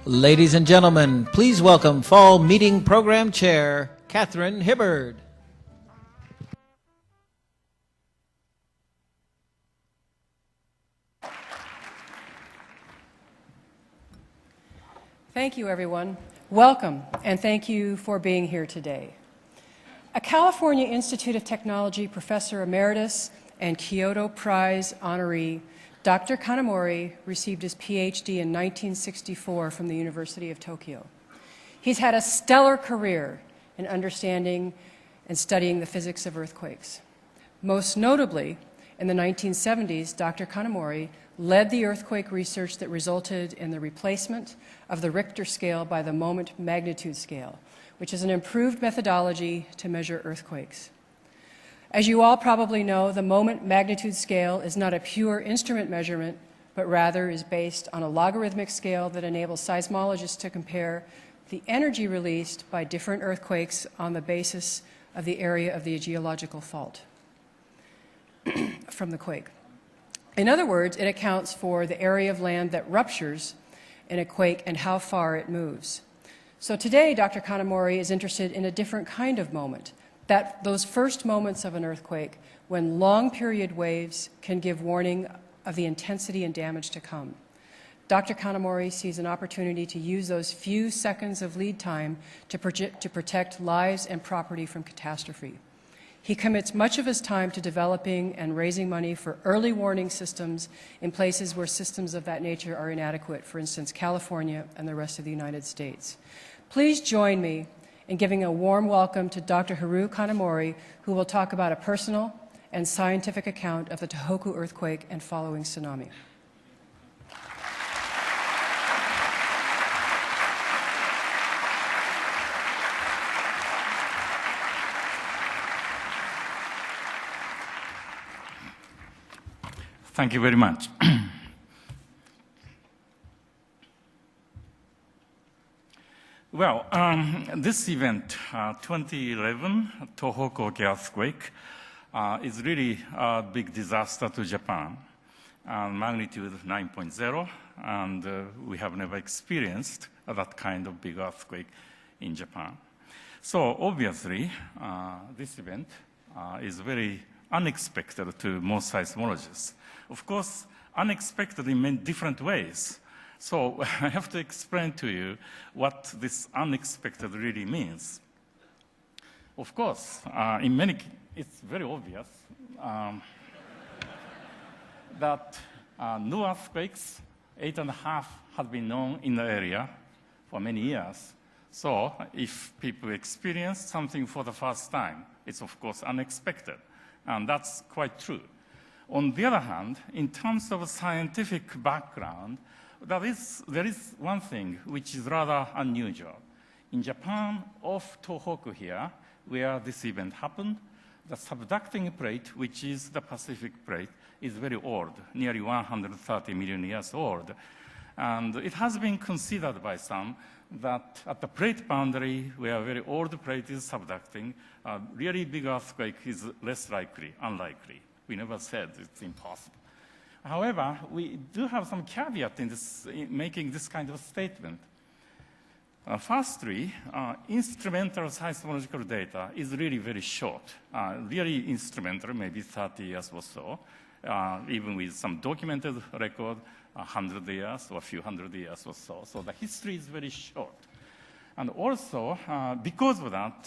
Ladies and gentlemen, please welcome Fall Meeting Program Chair, Catherine Hibbard. Thank you, everyone. Welcome, and thank you for being here today. A California Institute of Technology Professor Emeritus and Kyoto Prize honoree, Dr. Kanamori received his Ph.D. in 1964 from the University of Tokyo. He's had a stellar career in understanding and studying the physics of earthquakes. Most notably, in the 1970s, Dr. Kanamori led the earthquake research that resulted in the replacement of the Richter scale by the moment magnitude scale, which is an improved methodology to measure earthquakes. As you all probably know, the moment magnitude scale is not a pure instrument measurement, but rather is based on a logarithmic scale that enables seismologists to compare the energy released by different earthquakes on the basis of the area of the geological fault from the quake. In other words, it accounts for the area of land that ruptures in a quake and how far it moves. So today, Dr. Kanamori is interested in a different kind of moment, those first moments of an earthquake when long period waves can give warning of the intensity and damage to come. Dr. Kanamori sees an opportunity to use those few seconds of lead time to protect lives and property from catastrophe. He commits much of his time to developing and raising money for early warning systems in places where systems of that nature are inadequate, for instance, California and the rest of the United States. Please join me in giving a warm welcome to Dr. Hiroo Kanamori, who will talk about a personal and scientific account of the Tohoku earthquake and following tsunami. Thank you very much. Well, this event, 2011 Tohoku Earthquake, is really a big disaster to Japan, magnitude 9.0, and we have never experienced that kind of big earthquake in Japan. So obviously, this event is very unexpected to most seismologists. Of course, unexpected in many different ways. So I have to explain to you what this unexpected really means. Of course, it's very obvious that new earthquakes, 8.5, have been known in the area for many years. So if people experience something for the first time, it's of course unexpected. And that's quite true. On the other hand, in terms of scientific background, there is one thing which is rather unusual. In Japan, off Tohoku here, where this event happened, the subducting plate, which is the Pacific plate, is very old, nearly 130 million years old. And it has been considered by some that at the plate boundary, where a very old plate is subducting, a really big earthquake is less likely, unlikely. We never said it's impossible. However, we do have some caveat in making this kind of statement. Firstly, instrumental seismological data is really very short, really instrumental, maybe 30 years or so, even with some documented record, 100 years or a few hundred years or so. So the history is very short. And also, because of that,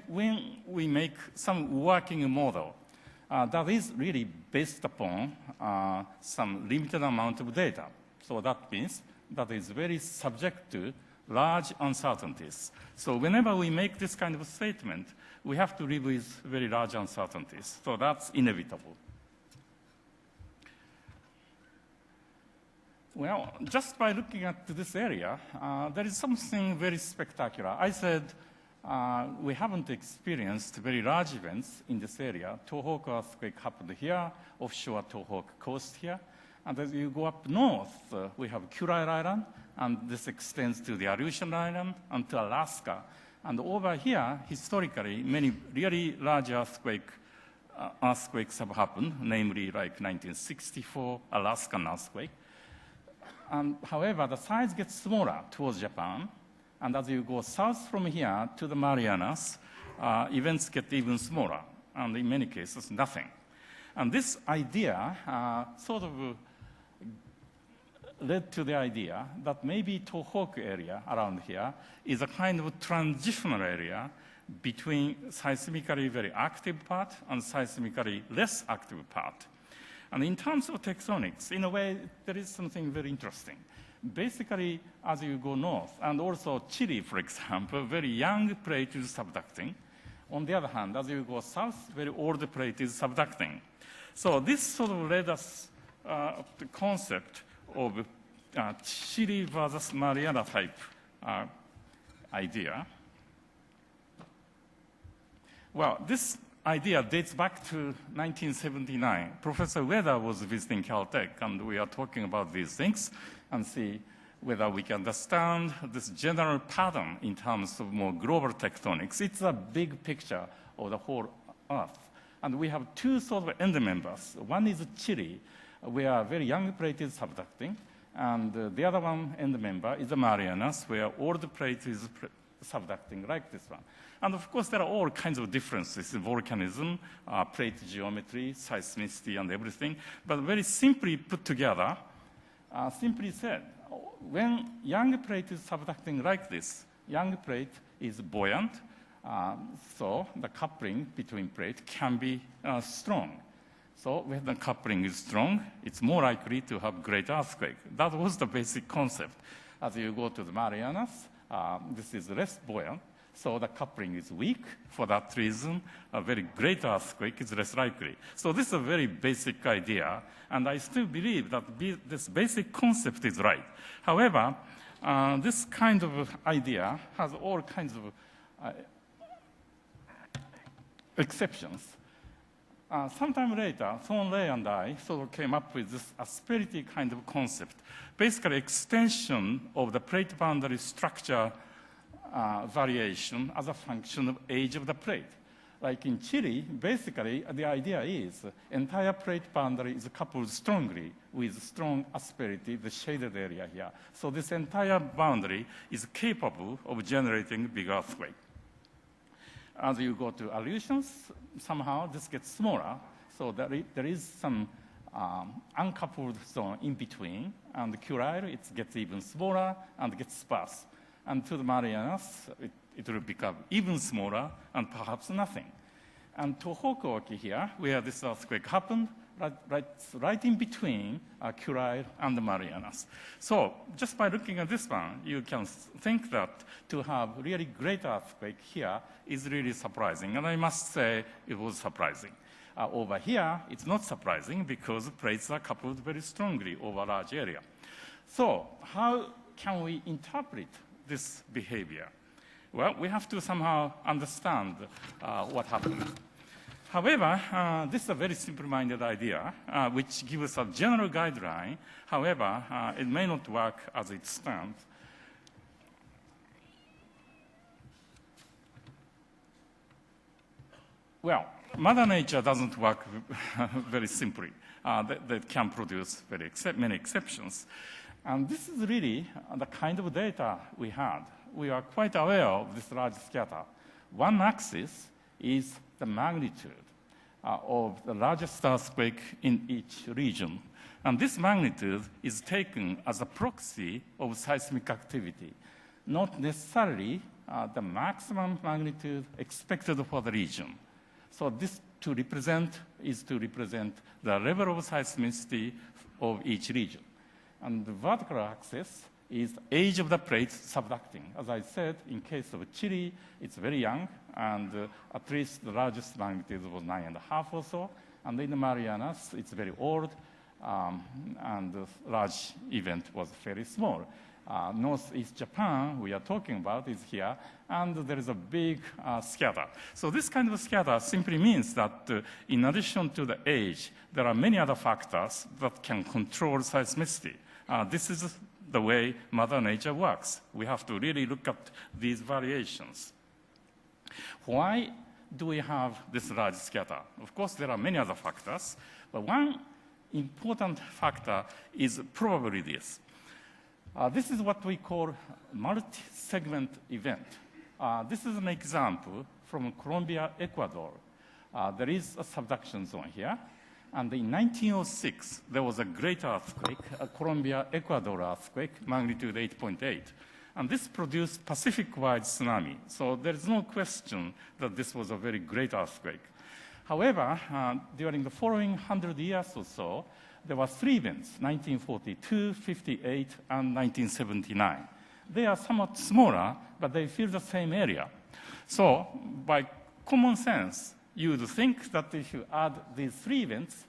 when we make some working model, that is really based upon some limited amount of data. So that means that is very subject to large uncertainties. So whenever we make this kind of statement, we have to live with very large uncertainties. So that's inevitable. Well, just by looking at this area, there is something very spectacular. I said we haven't experienced very large events in this area. Tohoku earthquake happened here, offshore Tohoku coast here. And as you go up north, we have Kurai Island, and this extends to the Aleutian Island and to Alaska. And over here, historically, many really large earthquakes have happened, namely like 1964 Alaskan earthquake. However, the size gets smaller towards Japan, and as you go south from here to the Marianas, events get even smaller, and in many cases, nothing. And this idea sort of led to the idea that maybe Tohoku area around here is a kind of transitional area between seismically very active part and seismically less active part. And in terms of tectonics, in a way, there is something very interesting. Basically, as you go north, and also Chile, for example, very young plate is subducting. On the other hand, as you go south, very old plate is subducting. So this sort of led us to the concept of Chile versus Mariana type idea. Well, this idea dates back to 1979. Professor Ueda was visiting Caltech, and we are talking about these things and see whether we can understand this general pattern in terms of more global tectonics. It's a big picture of the whole Earth. And we have two sort of end members. One is Chile, where very young plate is subducting, and the other one end member is the Marianas, where old plate is subducting, like this one. And of course, there are all kinds of differences in volcanism, plate geometry, seismicity, and everything. But very simply put together, simply said, when young plate is subducting like this, young plate is buoyant, so the coupling between plate can be strong. So when the coupling is strong, it's more likely to have great earthquake. That was the basic concept. As you go to the Marianas, this is less buoyant, so the coupling is weak. For that reason, a very great earthquake is less likely. So this is a very basic idea, and I still believe that this basic concept is right. However, this kind of idea has all kinds of exceptions. Sometime later, Thorn Lay and I sort of came up with this asperity kind of concept, basically extension of the plate boundary structure variation as a function of age of the plate. Like in Chile, basically the idea is entire plate boundary is coupled strongly with strong asperity, the shaded area here. So this entire boundary is capable of generating big earthquake. As you go to allusions, somehow this gets smaller, so there is some uncoupled zone in between, and the Curile, it gets even smaller and gets sparse. And to the Marianas, it will become even smaller and perhaps nothing. And Tohoku here, where this earthquake happened, right in between Curile and the Marianas. So just by looking at this one, you can think that to have really great earthquake here is really surprising. And I must say it was surprising. Over here, it's not surprising because plates are coupled very strongly over a large area. So how can we interpret this behavior? Well, we have to somehow understand what happened. However, this is a very simple-minded idea, which gives us a general guideline. However, it may not work as it stands. Well, Mother Nature doesn't work very simply. That can produce many exceptions. And this is really the kind of data we had. We are quite aware of this large scatter. One axis is the magnitude of the largest earthquake in each region. And this magnitude is taken as a proxy of seismic activity, not necessarily the maximum magnitude expected for the region. So this is to represent the level of seismicity of each region. And the vertical axis is the age of the plate subducting. As I said, in case of Chile, it's very young, and at least the largest magnitude was 9.5 or so. And in the Marianas, it's very old, and the large event was very small. Northeast Japan, we are talking about, is here, and there is a big scatter. So this kind of scatter simply means that in addition to the age, there are many other factors that can control seismicity. This is the way Mother Nature works. We have to really look at these variations. Why do we have this large scatter? Of course, there are many other factors, but one important factor is probably this. This is what we call multi-segment event. This is an example from Colombia, Ecuador. There is a subduction zone here. And in 1906, there was a great earthquake, a Colombia, Ecuador earthquake, magnitude 8.8. And this produced Pacific-wide tsunami. So there is no question that this was a very great earthquake. However, during the following 100 years or so, there were three events, 1942, 58, and 1979. They are somewhat smaller, but they fill the same area. So by common sense, you would think that if you add these three events,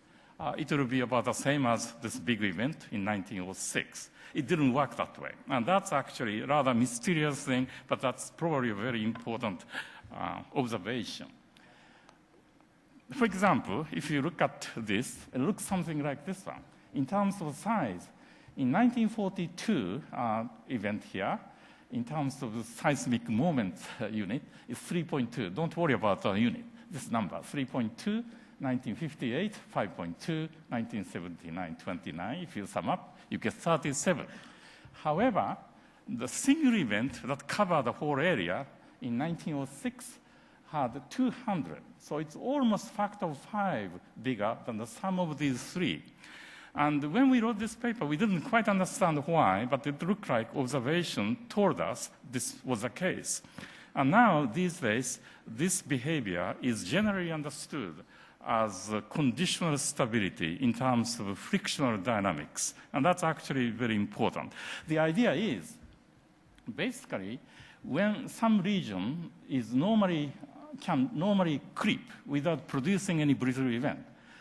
it will be about the same as this big event in 1906. It didn't work that way. And that's actually a rather mysterious thing, but that's probably a very important observation. For example, if you look at this, it looks something like this one. In terms of size, in 1942 event here, in terms of the seismic moment unit, it's 3.2. Don't worry about the unit. This number, 3.2, 1958, 5.2, 1979, 29. If you sum up, you get 37. However, the single event that covered the whole area in 1906 had 200. So it's almost factor of 5 bigger than the sum of these three. And when we wrote this paper, we didn't quite understand why, but it looked like observation told us this was the case. And now, these days, this behavior is generally understood as conditional stability in terms of frictional dynamics. And that's actually very important. The idea is, basically, when some region can normally creep without producing any brittle event.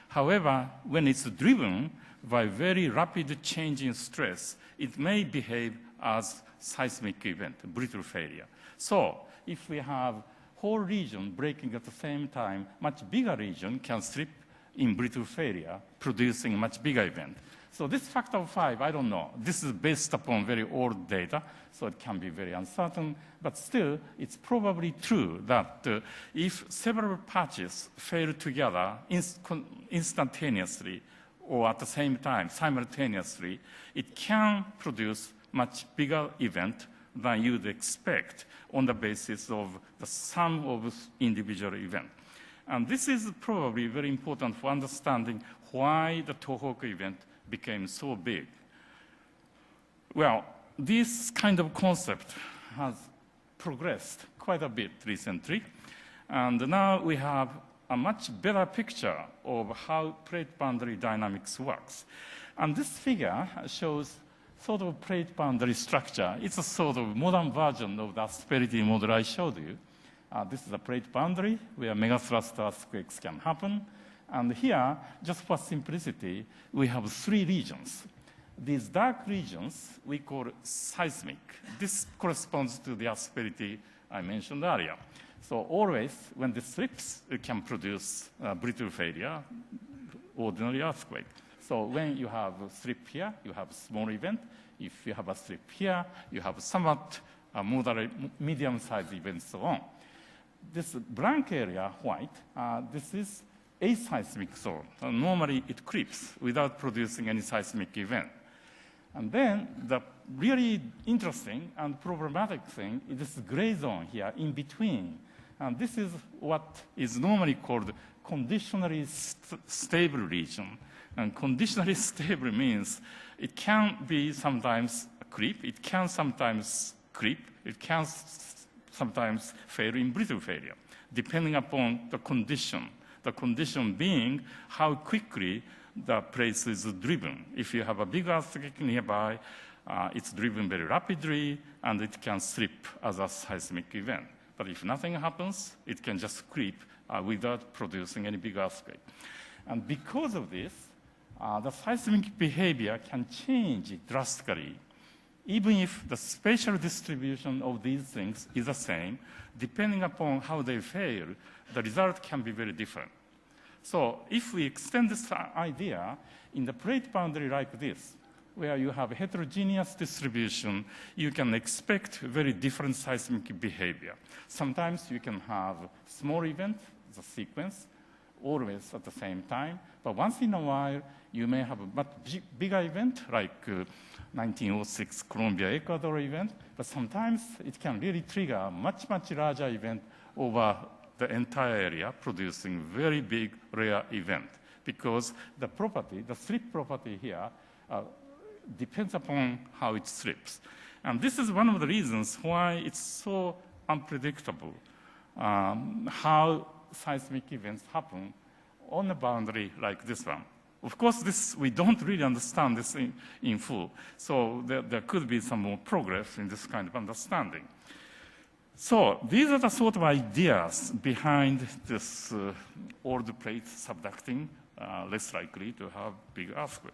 However, when it's driven by very rapid change in stress, it may behave as seismic event, brittle failure. So if we have whole region breaking at the same time, much bigger region can slip in brittle failure, producing much bigger event. So this factor of 5, I don't know. This is based upon very old data, so it can be very uncertain. But still, it's probably true that if several patches fail together instantaneously or at the same time, simultaneously, it can produce much bigger event than you'd expect on the basis of the sum of individual events. And this is probably very important for understanding why the Tohoku event became so big. Well, this kind of concept has progressed quite a bit recently. And now we have a much better picture of how plate boundary dynamics works. And this figure shows sort of plate boundary structure. It's a sort of modern version of the Asperity model I showed you. This is a plate boundary where megathrust earthquakes can happen. And here, just for simplicity, we have three regions. These dark regions we call seismic. This corresponds to the Asperity I mentioned earlier. So always, when this slips, it can produce brittle failure, ordinary earthquake. So when you have a slip here, you have a small event. If you have a slip here, you have somewhat moderate, medium-sized event, so on. This blank area, white, this is a seismic zone. Normally, it creeps without producing any seismic event. And then the really interesting and problematic thing is this gray zone here in between. And this is what is normally called conditionally stable region. And conditionally stable means it can be sometimes a creep, it can sometimes creep, it can sometimes fail in brittle failure, depending upon the condition. The condition being how quickly the place is driven. If you have a big earthquake nearby, it's driven very rapidly, and it can slip as a seismic event. But if nothing happens, it can just creep without producing any big earthquake. And because of this, the seismic behavior can change drastically. Even if the spatial distribution of these things is the same, depending upon how they fail, the result can be very different. So if we extend this idea in the plate boundary like this, where you have heterogeneous distribution, you can expect very different seismic behavior. Sometimes you can have small event, the sequence, always at the same time. But once in a while, you may have a much bigger event, like 1906 Colombia, Ecuador event, but sometimes it can really trigger a much, much larger event over the entire area, producing very big, rare event. Because the property, the slip property here, depends upon how it slips. And this is one of the reasons why it's so unpredictable how seismic events happen on a boundary like this one. Of course, we don't really understand this in full, so there could be some more progress in this kind of understanding. So these are the sort of ideas behind this old plate subducting, less likely to have big earthquake.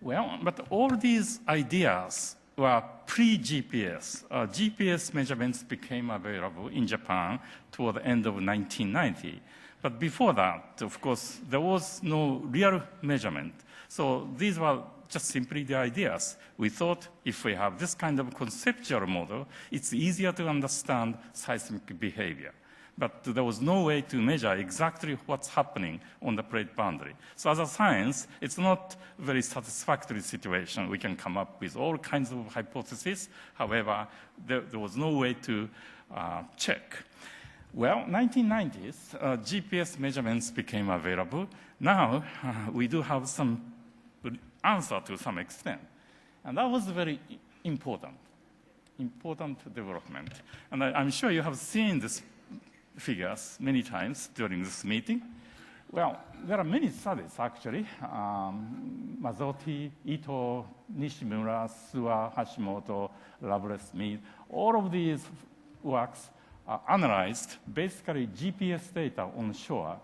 Well, but all these ideas were pre-GPS. GPS measurements became available in Japan toward the end of 1990. But before that, of course, there was no real measurement. So these were just simply the ideas. We thought if we have this kind of conceptual model, it's easier to understand seismic behavior. But there was no way to measure exactly what's happening on the plate boundary. So as a science, it's not a very satisfactory situation. We can come up with all kinds of hypotheses. However, there was no way to check. Well, 1990s, GPS measurements became available. Now, we do have some answer to some extent. And that was very important development. And I'm sure you have seen these figures many times during this meeting. Well, there are many studies, actually. Mazzotti, Ito, Nishimura, Suwa, Hashimoto, Loveless, Mead, all of these works analyzed basically GPS data on shore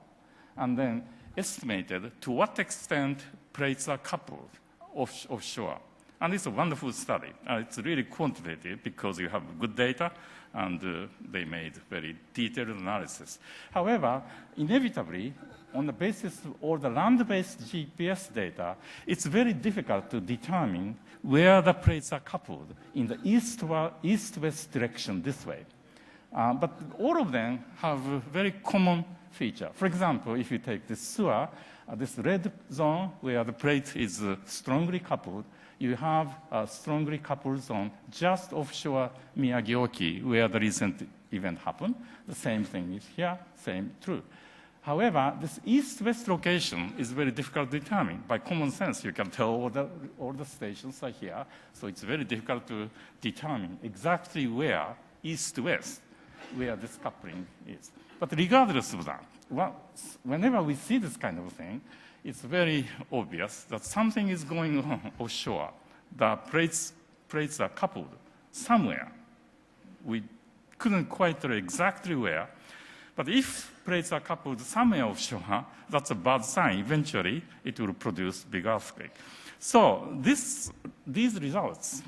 and then estimated to what extent plates are coupled offshore. And it's a wonderful study. It's really quantitative because you have good data and they made very detailed analysis. However, inevitably, on the basis of all the land-based GPS data, it's very difficult to determine where the plates are coupled in the east-west direction this way. But all of them have a very common feature. For example, if you take this Suwa, this red zone where the plate is strongly coupled, you have a strongly coupled zone just offshore Miyagi-Oki where the recent event happened. The same thing is here, same true. However, this east-west location is very difficult to determine. By common sense, you can tell all the stations are here, so it's very difficult to determine exactly where east-west, where this coupling is. But regardless of that, whenever we see this kind of thing, it's very obvious that something is going on offshore. The plates are coupled somewhere. We couldn't quite tell exactly where. But if plates are coupled somewhere offshore, that's a bad sign. Eventually, it will produce big earthquake. So these results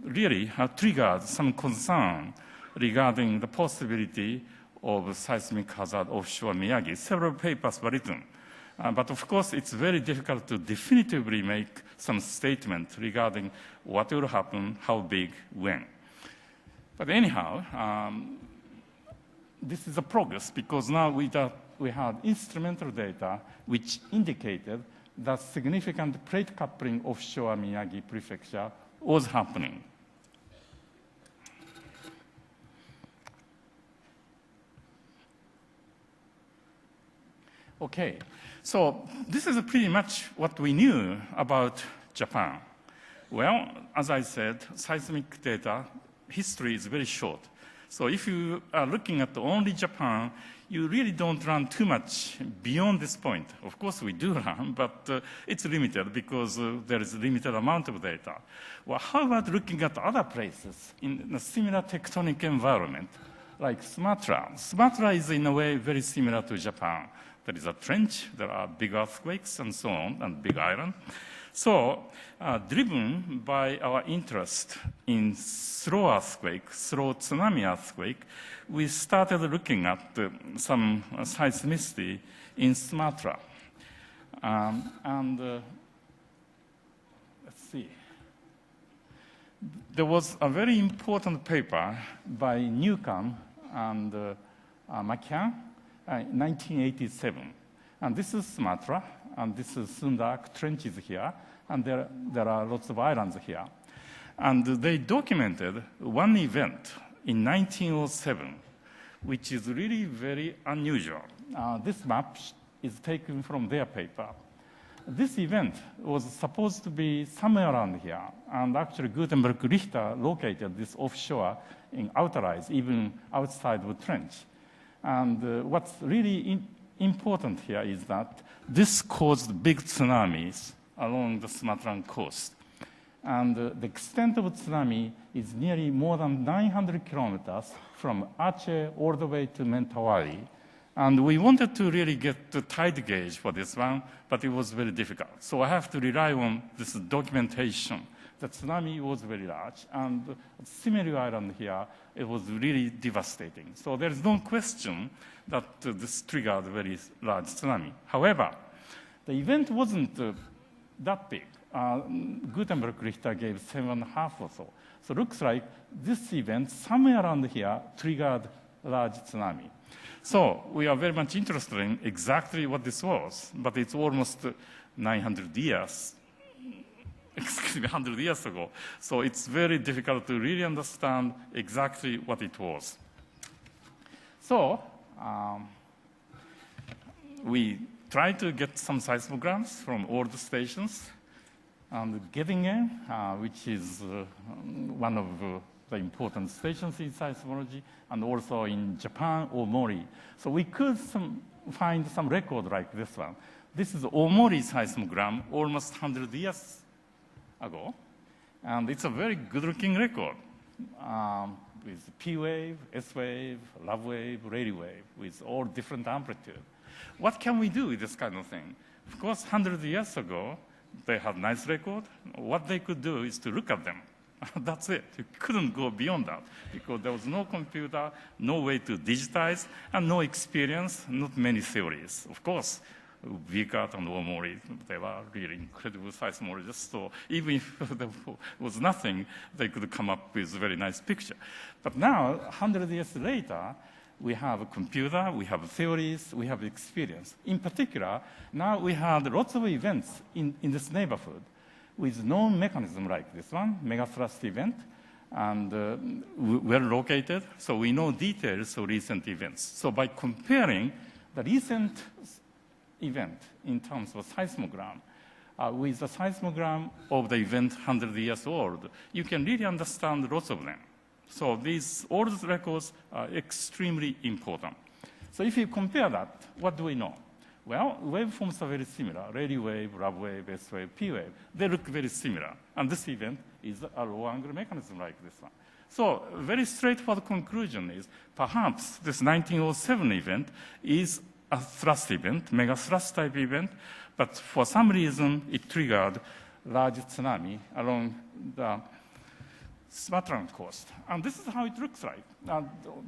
really have triggered some concern regarding the possibility of seismic hazard offshore Miyagi. Several papers were written. But of course, it's very difficult to definitively make some statement regarding what will happen, how big, when. But anyhow, this is a progress because now we have instrumental data which indicated that significant plate coupling offshore Miyagi Prefecture was happening. Okay, so this is pretty much what we knew about Japan. Well, as I said, seismic data history is very short. So if you are looking at only Japan, you really don't run too much beyond this point. Of course, we do run, but it's limited because there is a limited amount of data. Well, how about looking at other places in a similar tectonic environment, like Sumatra? Sumatra is in a way very similar to Japan. There is a trench, there are big earthquakes and so on, and big island. So, driven by our interest in slow earthquake, slow tsunami earthquake, we started looking at some seismicity in Sumatra. Let's see. There was a very important paper by Newcombe and McCann, 1987. And this is Sumatra. and this is Sundak trenches here, and there are lots of islands here. And they documented one event in 1907, which is really very unusual. This map is taken from their paper. This event was supposed to be somewhere around here, and actually Gutenberg Richter located this offshore in outer ice, even outside the trench. And what's really important here is that this caused big tsunamis along the Sumatran coast. And the extent of tsunami is nearly more than 900 kilometers from Aceh all the way to Mentawai. And we wanted to really get the tide gauge for this one, but it was very difficult. So I have to rely on this documentation. The tsunami was very large, and Simelu Island here, it was really devastating. So there is no question that this triggered a very large tsunami. However, the event wasn't that big. Gutenberg Richter gave 7.5 or so. So it looks like this event somewhere around here triggered a large tsunami. So we are very much interested in exactly what this was, but it's almost 900 years, excuse me, 100 years ago. So it's very difficult to really understand exactly what it was. So we tried to get some seismograms from all the stations. And Gettingen, which is one of the important stations in seismology, and also in Japan, Omori. So we could find some record like this one. This is Omori seismogram almost 100 years ago. And it's a very good-looking record with P wave, S wave, love wave, rayleigh wave, with all different amplitude. What can we do with this kind of thing? Of course, 100 years ago, they had nice record. What they could do is to look at them. That's it. You couldn't go beyond that because there was no computer, no way to digitize, and no experience, not many theories. Of course, Vicat and Omori, they were really incredible seismologists, so even if there was nothing, they could come up with a very nice picture. But now, 100 years later, we have a computer, we have theories, we have experience. In particular, now we have lots of events in this neighborhood with known mechanism like this one, megathrust event, and well located, so we know details of recent events. So by comparing the recent event in terms of seismogram with the seismogram of the event 100 years old, you can really understand lots of them. So all these records are extremely important. So if you compare that, what do we know? Well, waveforms are very similar. Rayleigh wave, love wave, S wave, P wave. They look very similar. And this event is a low-angle mechanism like this one. So a very straightforward conclusion is perhaps this 1907 event is a thrust event, mega thrust type event, but for some reason it triggered large tsunami along the Sumatran coast. And this is how it looks like.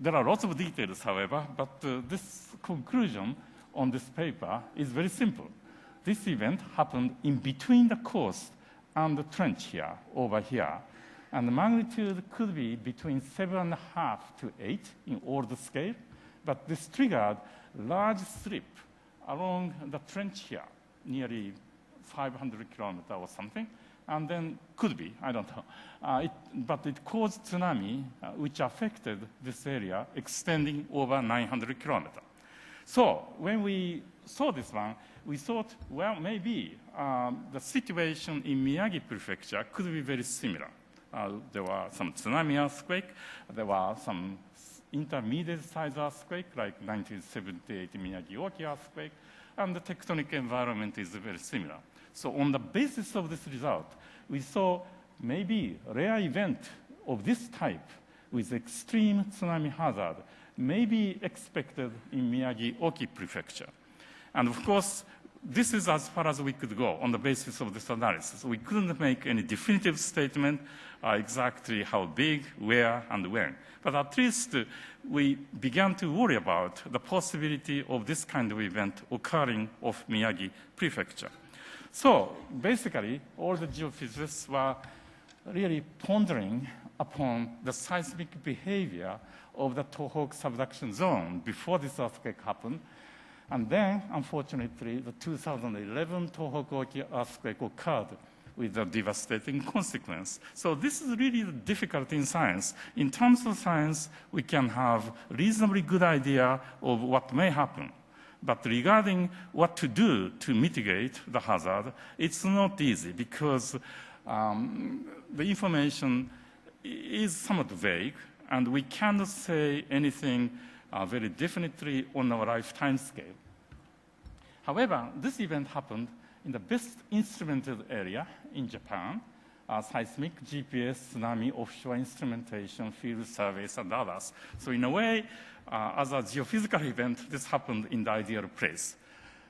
There are lots of details, however, but this conclusion on this paper is very simple. This event happened in between the coast and the trench here, over here. And the magnitude could be between 7.5 to 8 in all the scale, but this triggered large slip along the trench here, nearly 500 kilometers or something. And then could be, I don't know. But it caused tsunami, which affected this area, extending over 900 kilometers. So when we saw this one, we thought, well, maybe the situation in Miyagi Prefecture could be very similar. There were some tsunami earthquake. There were some intermediate size earthquake, like 1978 Miyagi-Oki earthquake. And the tectonic environment is very similar. So on the basis of this result, we saw maybe a rare event of this type with extreme tsunami hazard may be expected in Miyagi-Oki Prefecture. And of course, this is as far as we could go on the basis of this analysis. We couldn't make any definitive statement exactly how big, where, and when. But at least we began to worry about the possibility of this kind of event occurring off Miyagi Prefecture. So basically, all the geophysicists were really pondering upon the seismic behavior of the Tohoku subduction zone before this earthquake happened. And then, unfortunately, the 2011 Tohoku Earthquake occurred with a devastating consequence. So this is really difficult in science. In terms of science, we can have a reasonably good idea of what may happen. But regarding what to do to mitigate the hazard, it's not easy because the information is somewhat vague, and we cannot say anything very definitely on our lifetime scale. However, this event happened in the best instrumented area in Japan, seismic, GPS, tsunami, offshore instrumentation, field surveys, and others. So in a way, as a geophysical event, this happened in the ideal place.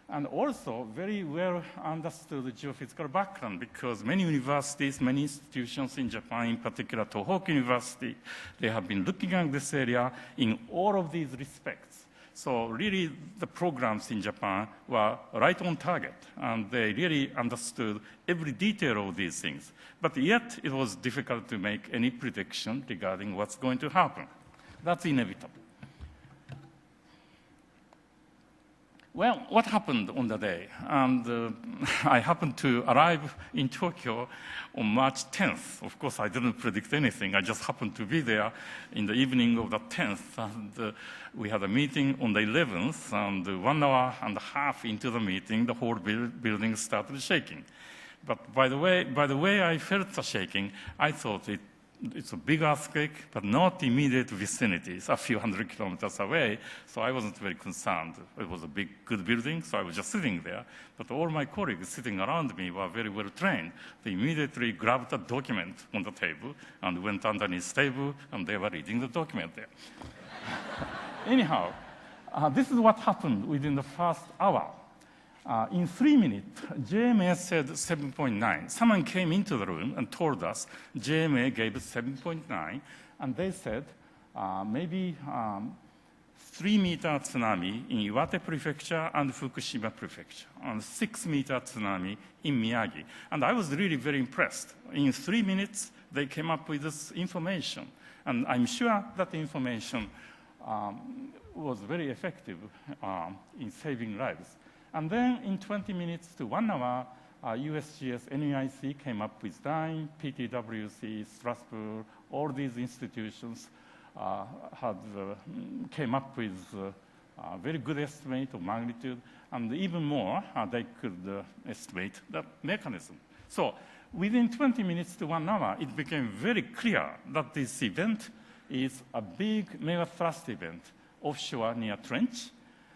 And also, very well understood geophysical background, because many universities, many institutions in Japan, in particular Tohoku University, they have been looking at this area in all of these respects. So really, the programs in Japan were right on target, and they really understood every detail of these things. But yet, it was difficult to make any prediction regarding what's going to happen. That's inevitable. Well, what happened on the day? And I happened to arrive in Tokyo on March 10th. Of course, I didn't predict anything. I just happened to be there in the evening of the 10th. And we had a meeting on the 11th, and 1 hour and a half into the meeting, the whole building started shaking. But by the way I felt the shaking, I thought it's a big earthquake, but not immediate vicinity. It's a few hundred kilometers away, so I wasn't very concerned. It was a big, good building, so I was just sitting there. But all my colleagues sitting around me were very well trained. They immediately grabbed a document on the table and went underneath the table, and they were reading the document there. Anyhow, this is what happened within the first hour. In 3 minutes, JMA said 7.9. Someone came into the room and told us JMA gave 7.9, and they said maybe 3-meter tsunami in Iwate Prefecture and Fukushima Prefecture, and 6-meter tsunami in Miyagi. And I was really very impressed. In 3 minutes, they came up with this information, and I'm sure that the information was very effective in saving lives. And then in 20 minutes to 1 hour, USGS, NEIC came up with DIME, PTWC, Strasbourg, all these institutions came up with a very good estimate of magnitude, and even more, they could estimate the mechanism. So within 20 minutes to 1 hour, it became very clear that this event is a big megathrust event offshore near Trench.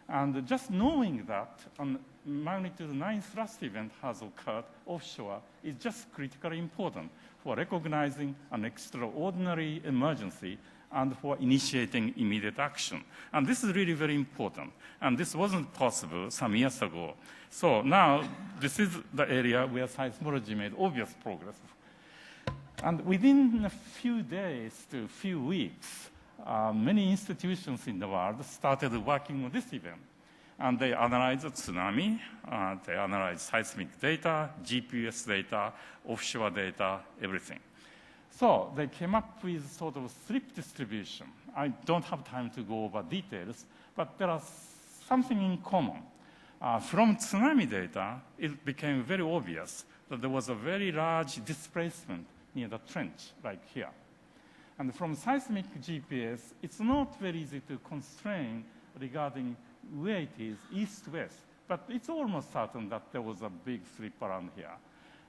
And just knowing that a magnitude 9 thrust event has occurred offshore is just critically important for recognizing an extraordinary emergency and for initiating immediate action. And this is really very important. And this wasn't possible some years ago. So now, this is the area where seismology made obvious progress. And within a few days to a few weeks, many institutions in the world started working on this event. And they analyzed the tsunami, they analyzed seismic data, GPS data, offshore data, everything. So they came up with sort of a slip distribution. I don't have time to go over details, but there are something in common. From tsunami data, it became very obvious that there was a very large displacement near the trench, like here. And from seismic GPS, it's not very easy to constrain regarding where it is, east-west. But it's almost certain that there was a big slip around here.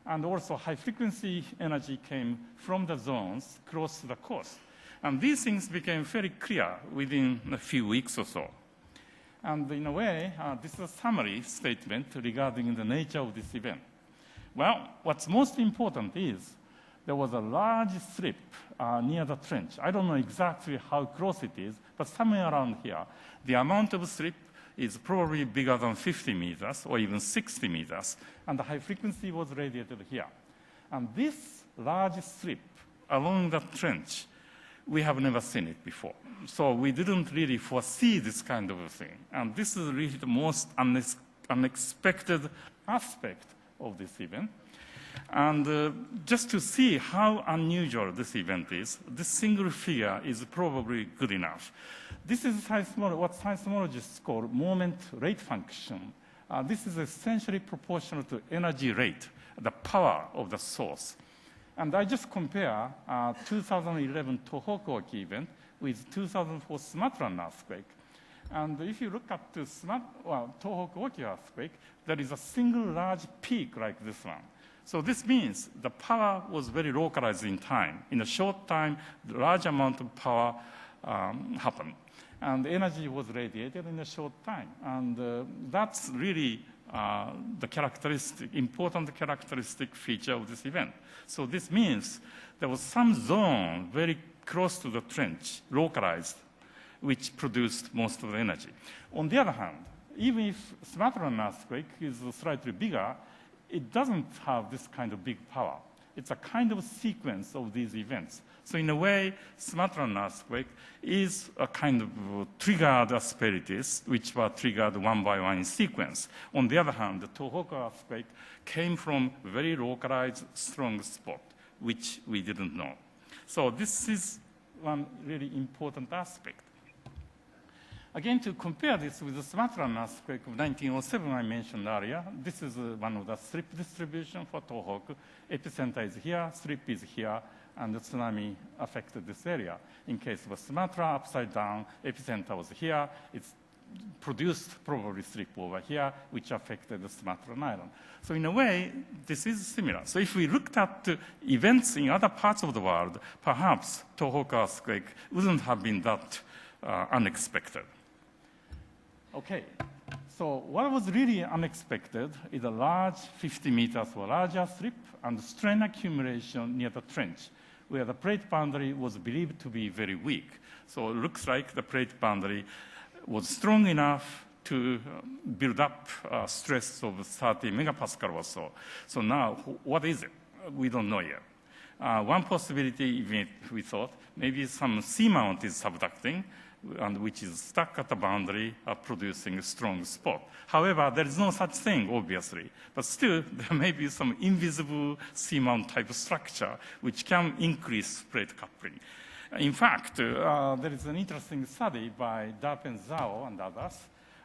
And also, high-frequency energy came from the zones close to the coast. And these things became very clear within a few weeks or so. And in a way, this is a summary statement regarding the nature of this event. Well, what's most important is there was a large slip near the trench. I don't know exactly how close it is, but somewhere around here. The amount of slip is probably bigger than 50 meters or even 60 meters, and the high frequency was radiated here. And this large slip along the trench, we have never seen it before. So we didn't really foresee this kind of a thing. And this is really the most unexpected aspect of this event. And just to see how unusual this event is, this single figure is probably good enough. This is what seismologists call moment rate function. This is essentially proportional to energy rate, the power of the source. And I just compare 2011 Tohoku Earthquake event with 2004 Sumatran earthquake. And if you look at the Tohoku earthquake, there is a single large peak like this one. So this means the power was very localized in time. In a short time, the large amount of power happened. And the energy was radiated in a short time. And that's really the important characteristic feature of this event. So this means there was some zone very close to the trench, localized, which produced most of the energy. On the other hand, even if Sumatran earthquake is slightly bigger, it doesn't have this kind of big power. It's a kind of sequence of these events. So in a way, Sumatran earthquake is a kind of triggered asperities, which were triggered one by one in sequence. On the other hand, the Tohoku earthquake came from a very localized, strong spot, which we didn't know. So this is one really important aspect. Again, to compare this with the Sumatran earthquake of 1907 I mentioned earlier, this is one of the slip distribution for Tohoku. Epicenter is here, slip is here, and the tsunami affected this area. In case of Sumatra, upside down, epicenter was here. It's produced probably slip over here, which affected the Sumatran island. So in a way, this is similar. So if we looked at events in other parts of the world, perhaps Tohoku earthquake wouldn't have been that unexpected. Okay, so what was really unexpected is a large 50 meters or larger slip and strain accumulation near the trench, where the plate boundary was believed to be very weak. So it looks like the plate boundary was strong enough to build up stress of 30 megapascal or so. So now, what is it? We don't know yet. One possibility, even we thought, maybe some seamount is subducting, and which is stuck at the boundary, producing a strong spot. However, there is no such thing, obviously. But still, there may be some invisible seamount type of structure which can increase plate coupling. In fact, there is an interesting study by Darpen Zhao and others,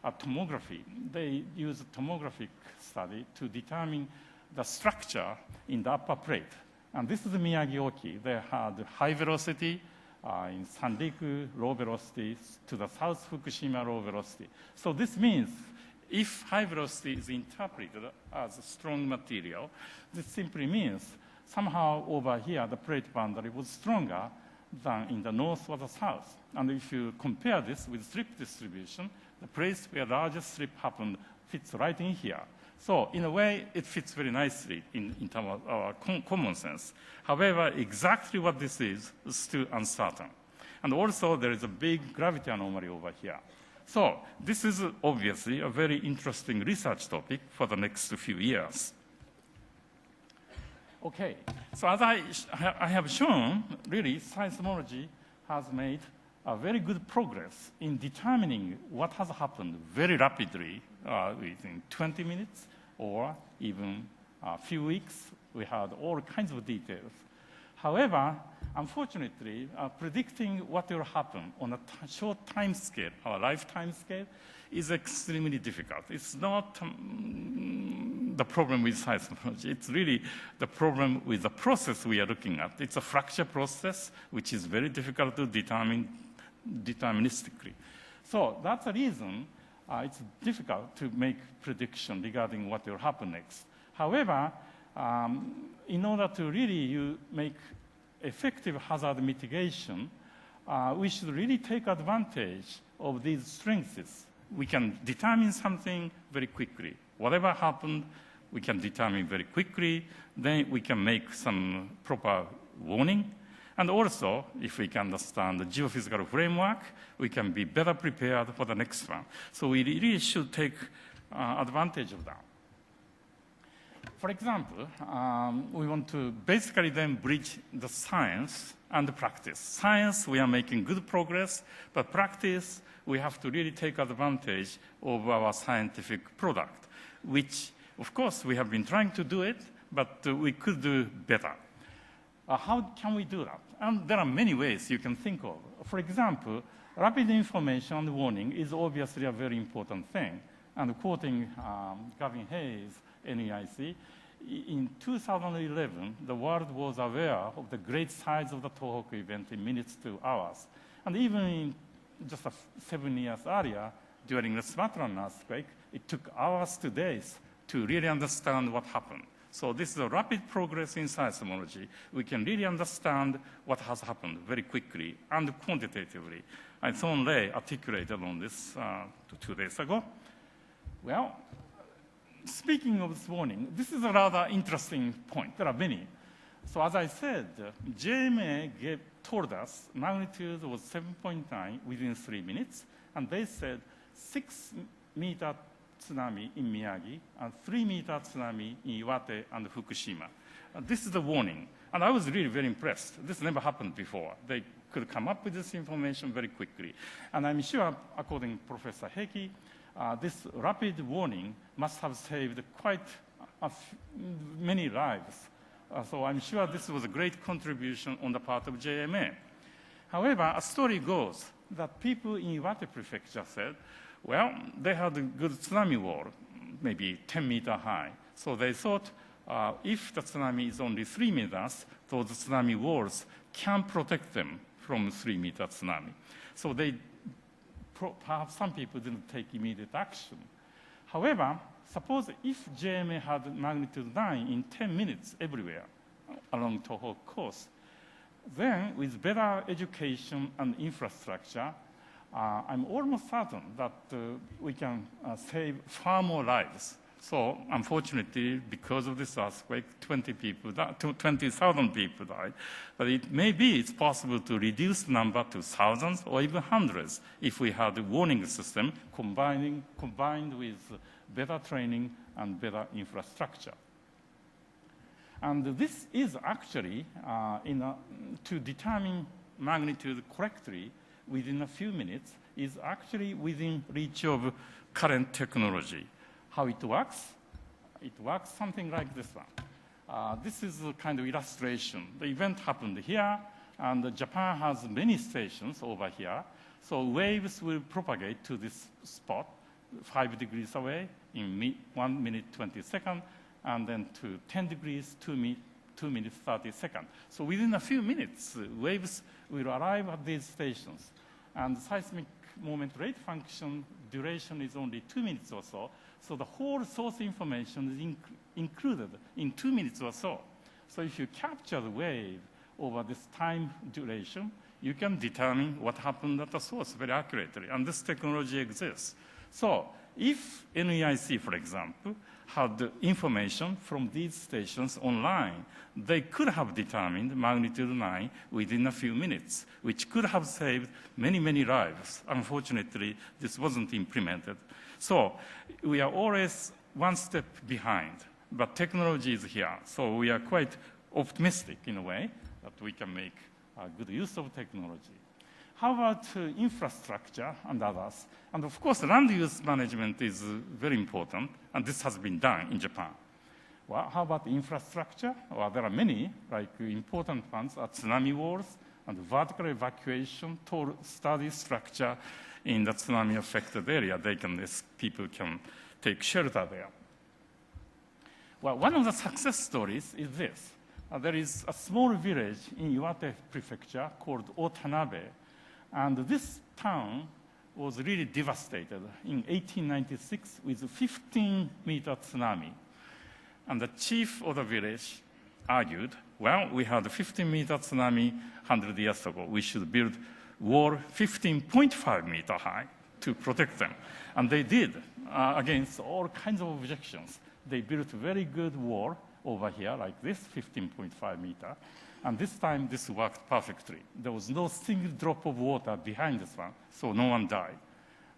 tomography. They use a tomographic study to determine the structure in the upper plate. And this is Miyagi-Oki. They had high velocity, in Sanriku, low velocity, to the South Fukushima, low velocity. So this means if high velocity is interpreted as a strong material, this simply means somehow over here, the plate boundary was stronger than in the north or the south. And if you compare this with slip distribution, the place where largest slip happened fits right in here. So in a way, it fits very nicely in terms of our common sense. However, exactly what this is still uncertain. And also, there is a big gravity anomaly over here. So this is obviously a very interesting research topic for the next few years. Okay, so as I have shown, really, seismology has made a very good progress in determining what has happened very rapidly within 20 minutes or even a few weeks. We had all kinds of details. However, unfortunately, predicting what will happen on a short time scale, or lifetime scale, is extremely difficult. It's not the problem with seismology. It's really the problem with the process we are looking at. It's a fracture process, which is very difficult to determine deterministically. So that's the reason it's difficult to make prediction regarding what will happen next. However, in order to really make effective hazard mitigation, we should really take advantage of these strengths. We can determine something very quickly. Whatever happened, we can determine very quickly. Then we can make some proper warning. And also, if we can understand the geophysical framework, we can be better prepared for the next one. So we really should take advantage of that. For example, we want to basically then bridge the science and the practice. Science, we are making good progress, but practice, we have to really take advantage of our scientific product, which, of course, we have been trying to do it, but we could do better. How can we do that? And there are many ways you can think of. For example, rapid information and warning is obviously a very important thing. And quoting Gavin Hayes, NEIC, in 2011, the world was aware of the great size of the Tohoku event in minutes to hours. And even in just 7 years earlier, during the Sumatran earthquake, it took hours to days to really understand what happened. So this is a rapid progress in seismology. We can really understand what has happened very quickly and quantitatively. And Thorn Lay articulated on this 2 days ago. Well, speaking of this warning, this is a rather interesting point. There are many. So as I said, JMA told us magnitude was 7.9 within 3 minutes, and they said 6-meter tsunami in Miyagi and 3-meter tsunami in Iwate and Fukushima. This is the warning. And I was really very impressed. This never happened before. They could come up with this information very quickly. And I'm sure, according to Professor Heiki, this rapid warning must have saved quite many lives. So I'm sure this was a great contribution on the part of JMA. However, a story goes that people in Iwate Prefecture said, well, they had a good tsunami wall, maybe 10 meters high. So they thought if the tsunami is only 3 meters, those tsunami walls can protect them from 3-meter tsunami. So they perhaps some people didn't take immediate action. However, suppose if JMA had magnitude 9 in 10 minutes everywhere along Tohoku coast, then with better education and infrastructure, I'm almost certain that we can save far more lives. So unfortunately, because of this earthquake, 20,000 people died. But it may be it's possible to reduce the number to thousands or even hundreds if we had a warning system combined with better training and better infrastructure. And this is actually, to determine magnitude correctly within a few minutes, is actually within reach of current technology. How it works? It works something like this one. This is a kind of illustration. The event happened here, and Japan has many stations over here. So waves will propagate to this spot 5 degrees away in 1 minute 20 seconds, and then to 10 degrees, 2 minutes 30 seconds. So within a few minutes, waves will arrive at these stations. And the seismic moment rate function duration is only 2 minutes or so. So the whole source information is included in 2 minutes or so. So if you capture the wave over this time duration, you can determine what happened at the source very accurately. And this technology exists. So if NEIC, for example, had the information from these stations online, they could have determined magnitude 9 within a few minutes, which could have saved many, many lives. Unfortunately, this wasn't implemented. So we are always one step behind, but technology is here. So we are quite optimistic in a way that we can make good use of technology. How about infrastructure and others? And of course, land use management is very important, and this has been done in Japan. Well, how about infrastructure? Well, there are many, like important ones are tsunami walls and vertical evacuation to study structure in the tsunami-affected area. People can take shelter there. Well, one of the success stories is this. There is a small village in Iwate Prefecture called Otanabe, and this town was really devastated in 1896 with a 15-meter tsunami. And the chief of the village argued, well, we had a 15-meter tsunami 100 years ago. We should build wall 15.5 meter high to protect them. And they did, against all kinds of objections. They built a very good wall over here, like this, 15.5 meter. And this time, this worked perfectly. There was no single drop of water behind this one, so no one died.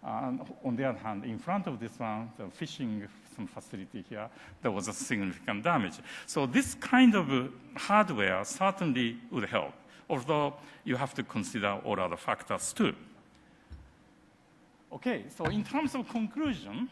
And on the other hand, in front of this one, the fishing some facility here, there was a significant damage. So this kind of hardware certainly would help, although you have to consider all other factors too. Okay, so in terms of conclusion,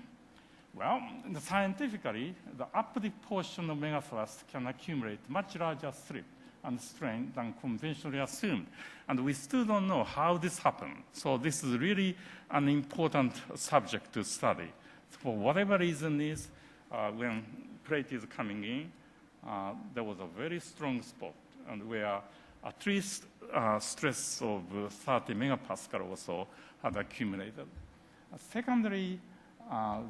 well, scientifically, the updip portion of megathrust can accumulate much larger strip and strain than conventionally assumed. And we still don't know how this happened. So this is really an important subject to study. For whatever reason is, when plate is coming in, there was a very strong spot, and where at least stress of 30 megapascal or so had accumulated. Secondly,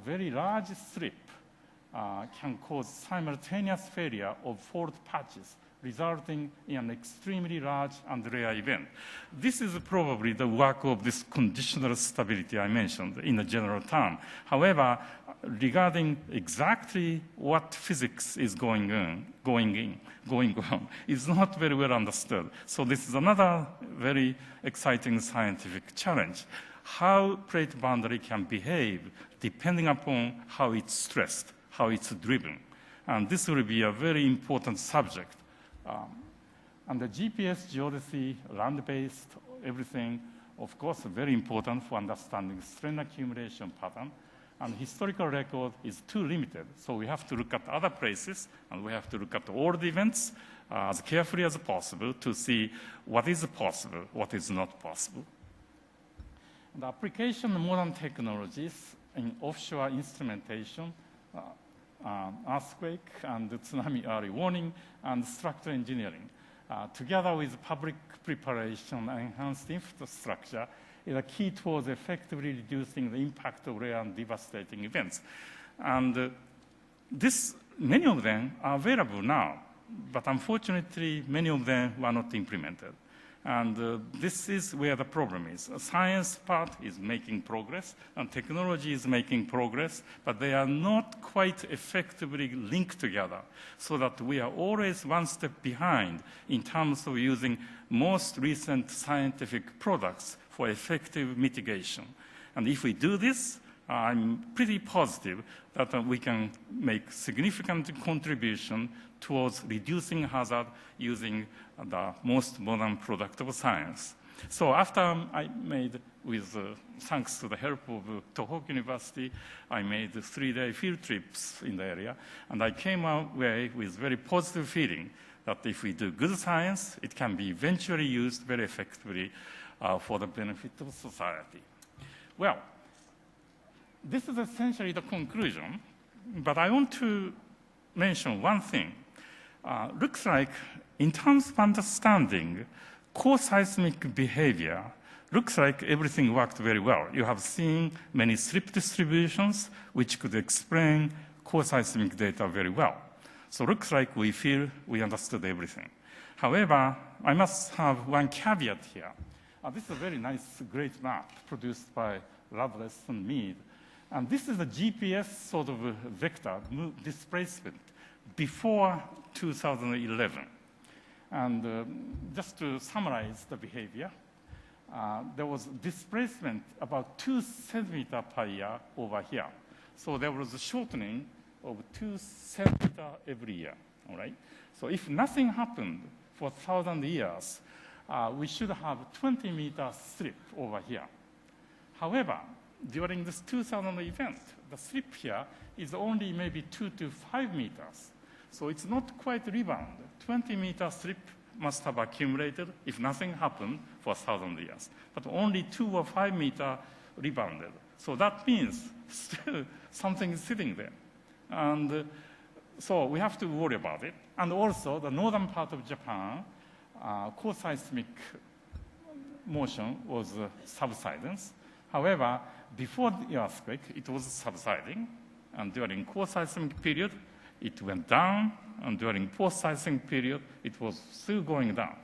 very large slip can cause simultaneous failure of fault patches, resulting in an extremely large and rare event. This is probably the work of this conditional stability I mentioned in a general term. However, regarding exactly what physics is going on is not very well understood. So this is another very exciting scientific challenge. How plate boundary can behave depending upon how it's stressed, how it's driven. And this will be a very important subject. And the GPS, geodesy, land-based, everything, of course, very important for understanding strain accumulation pattern. And historical record is too limited. So we have to look at other places, and we have to look at all the events as carefully as possible to see what is possible, what is not possible. The application of modern technologies in offshore instrumentation, earthquake and tsunami early warning, and structural engineering, together with public preparation and enhanced infrastructure, is a key towards effectively reducing the impact of rare and devastating events. And many of them are available now, but unfortunately, many of them were not implemented. And this is where the problem is. The science part is making progress, and technology is making progress, but they are not quite effectively linked together, so that we are always one step behind in terms of using most recent scientific products for effective mitigation. And if we do this, I'm pretty positive that we can make significant contribution towards reducing hazard using the most modern product of science. So after I made, thanks to the help of Tohoku University, I made 3-day field trips in the area, and I came away with very positive feeling that if we do good science, it can be eventually used very effectively for the benefit of society. Well, this is essentially the conclusion, but I want to mention one thing. Looks like, in terms of understanding core seismic behavior, looks like everything worked very well. You have seen many slip distributions, which could explain core seismic data very well. So looks like we feel we understood everything. However, I must have one caveat here. This is a very nice, great map produced by Loveless and Mead. And this is a GPS sort of a vector displacement before 2011. And just to summarize the behavior, there was displacement about 2 centimeters per year over here. So there was a shortening of 2 centimeters every year, all right? So if nothing happened for 1,000 years, we should have 20-meter slip over here. However, during this 2000 event, the slip here is only maybe 2 to 5 meters. So it's not quite rebound. 20-meter slip must have accumulated if nothing happened for 1,000 years. But only 2 or 5 meters rebounded. So that means still something is sitting there. And so we have to worry about it. And also, the northern part of Japan, core seismic motion was subsidence. However, before the earthquake, it was subsiding. And during core seismic period, it went down. And during post-seismic period, it was still going down.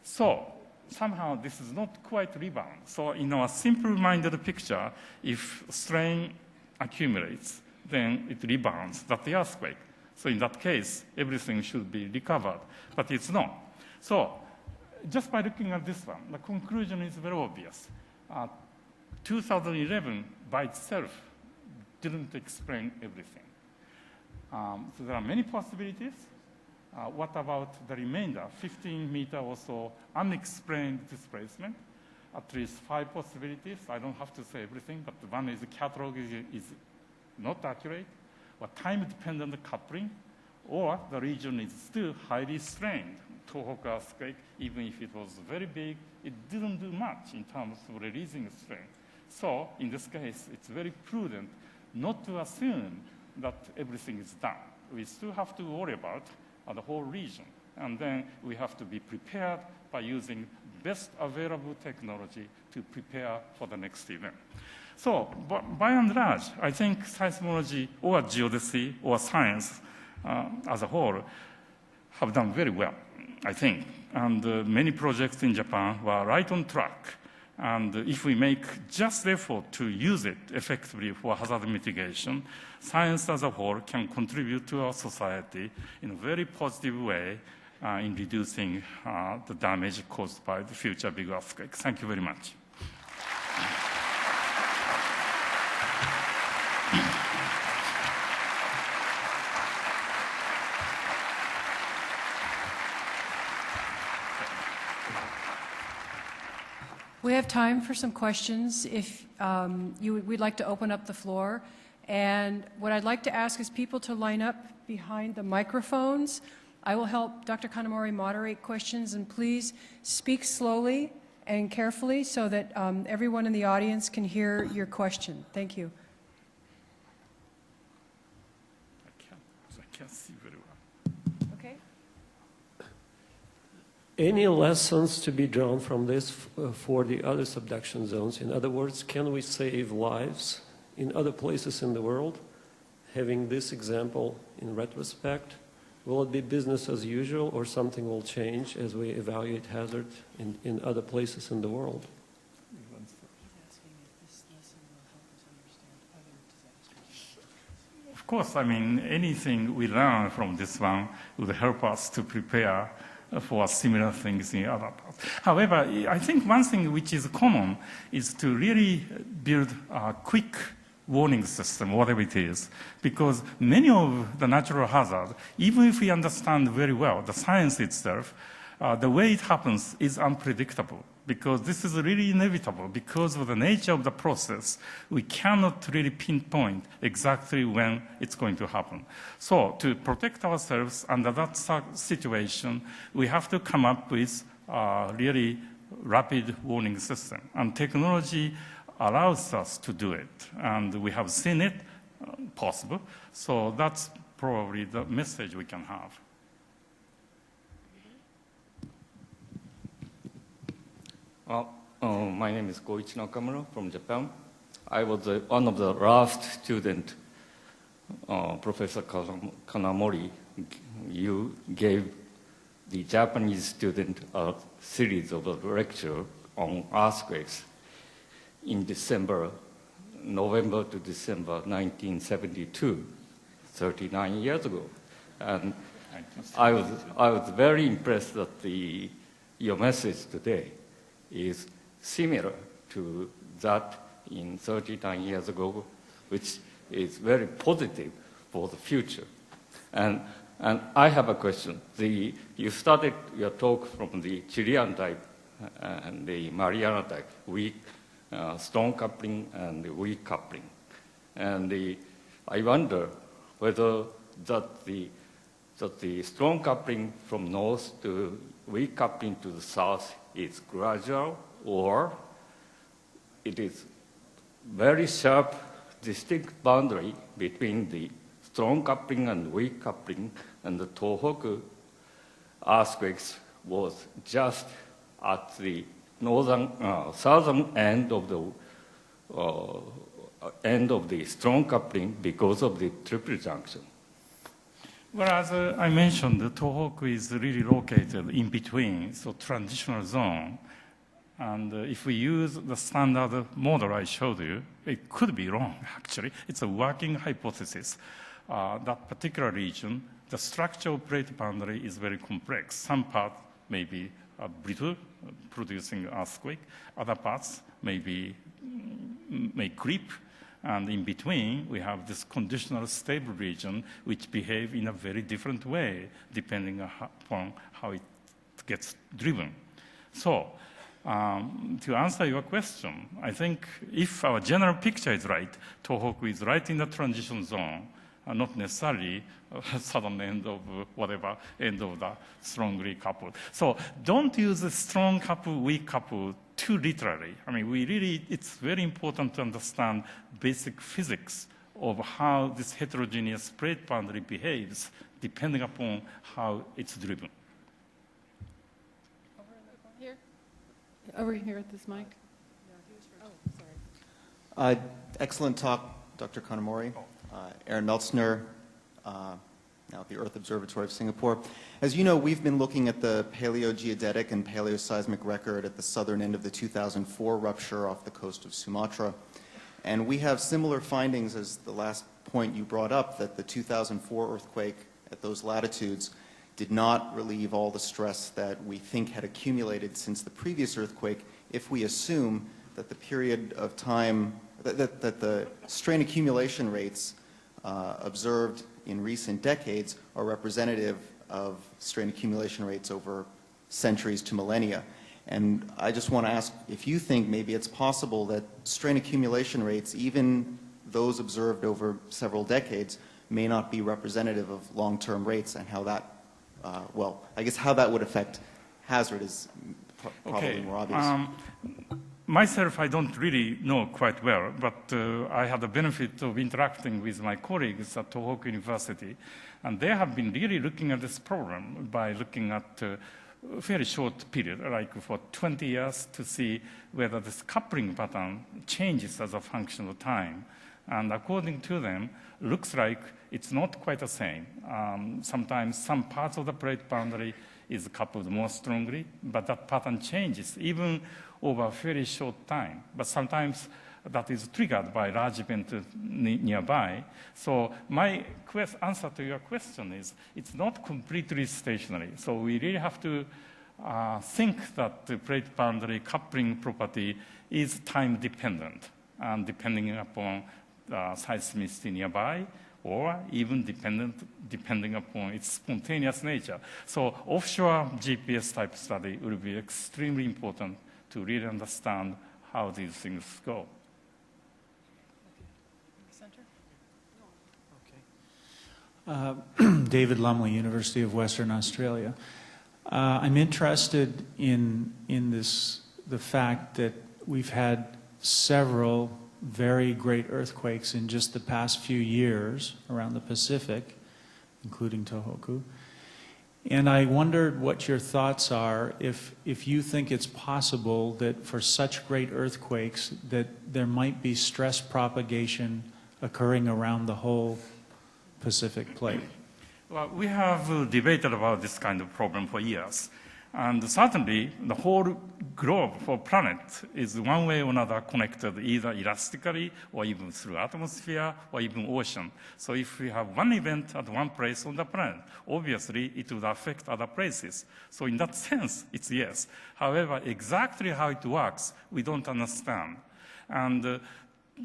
So somehow this is not quite rebound. So in our simple-minded picture, if strain accumulates, then it rebounds. That's the earthquake. So in that case, everything should be recovered. But it's not. So just by looking at this one, the conclusion is very obvious. 2011 by itself didn't explain everything. So there are many possibilities. What about the remainder, 15 meter or so unexplained displacement? At least 5 possibilities. I don't have to say everything, but one is the catalog is not accurate, or time-dependent coupling, or the region is still highly strained. Tohoku earthquake, even if it was very big, it didn't do much in terms of releasing strain. So in this case, it's very prudent not to assume that everything is done. We still have to worry about the whole region. And then we have to be prepared by using best available technology to prepare for the next event. So by and large, I think seismology or geodesy or science as a whole have done very well, I think. And many projects in Japan were right on track. And if we make just the effort to use it effectively for hazard mitigation, science as a whole can contribute to our society in a very positive way in reducing the damage caused by the future big earthquakes. Thank you very much. We have time for some questions if we'd like to open up the floor. And what I'd like to ask is people to line up behind the microphones. I will help Dr. Kanamori moderate questions, and please speak slowly and carefully so that everyone in the audience can hear your question. Thank you. I can't see very well. Okay. Any lessons to be drawn from this for the other subduction zones? In other words, can we save lives in other places in the world? Having this example in retrospect, will it be business as usual or something will change as we evaluate hazard in other places in the world? Of course, I mean, anything we learn from this one would help us to prepare for similar things in other parts. However, I think one thing which is common is to really build a quick warning system, whatever it is, because many of the natural hazards, even if we understand very well the science itself, the way it happens is unpredictable, because this is really inevitable. Because of the nature of the process, we cannot really pinpoint exactly when it's going to happen. So to protect ourselves under that situation, we have to come up with a really rapid warning system. And technology allows us to do it. And we have seen it possible. So that's probably the message we can have. My name is Koichi Nakamura from Japan. I was one of the last students, Professor Kanamori. You gave the Japanese student a series of lectures on earthquakes in November to December 1972, 39 years ago. And I was very impressed that your message today is similar to that in 39 years ago, which is very positive for the future. And I have a question. You started your talk from the Chilean type and the Mariana type, weak strong coupling and weak coupling. And I wonder whether the strong coupling from north to weak coupling to the south is gradual, or it is very sharp, distinct boundary between the strong coupling and weak coupling, and the Tohoku earthquakes was just at the southern end of the strong coupling because of the triple junction. Well, as I mentioned, the Tohoku is really located in between, so transitional zone. And if we use the standard model I showed you, it could be wrong, actually. It's a working hypothesis. That particular region, the structural plate boundary is very complex. Some parts may be brittle, producing earthquake. Other parts may creep. And in between, we have this conditional stable region which behave in a very different way depending upon how it gets driven. So to answer your question, I think if our general picture is right, Tohoku is right in the transition zone, not necessarily southern end of whatever end of the strongly coupled. So don't use the strong couple, weak couple too literally. I mean, it's very important to understand basic physics of how this heterogeneous plate boundary behaves depending upon how it's driven. Over here at this mic. Excellent talk, Dr. Kanamori. Aaron Meltzner, now at the Earth Observatory of Singapore. As you know, we've been looking at the paleogeodetic and paleoseismic record at the southern end of the 2004 rupture off the coast of Sumatra. And we have similar findings as the last point you brought up, that the 2004 earthquake at those latitudes did not relieve all the stress that we think had accumulated since the previous earthquake, if we assume that the period of time, that the strain accumulation rates observed in recent decades are representative of strain accumulation rates over centuries to millennia. And I just want to ask if you think maybe it's possible that strain accumulation rates, even those observed over several decades, may not be representative of long-term rates, and how that, well, I guess how that would affect hazard is probably more obvious. Myself, I don't really know quite well, but I had the benefit of interacting with my colleagues at Tohoku University, and they have been really looking at this problem by looking at a very short period, like for 20 years, to see whether this coupling pattern changes as a function of time. And according to them, looks like it's not quite the same. Sometimes some parts of the plate boundary is coupled more strongly, but that pattern changes even over a very short time. But sometimes that is triggered by large event nearby. So my answer to your question is it's not completely stationary. So we really have to think that the plate boundary coupling property is time dependent, and depending upon seismicity nearby, or even depending upon its spontaneous nature. So offshore GPS type study will be extremely important to really understand how these things go. David Lumley, University of Western Australia. I'm interested in the fact that we've had several very great earthquakes in just the past few years around the Pacific, including Tohoku. And I wondered what your thoughts are if you think it's possible that for such great earthquakes that there might be stress propagation occurring around the whole Pacific plate. Well, we have debated about this kind of problem for years. And certainly, the whole globe for planet is one way or another connected either elastically or even through atmosphere or even ocean. So if we have one event at one place on the planet, obviously it would affect other places. So in that sense, it's yes. However, exactly how it works, we don't understand. And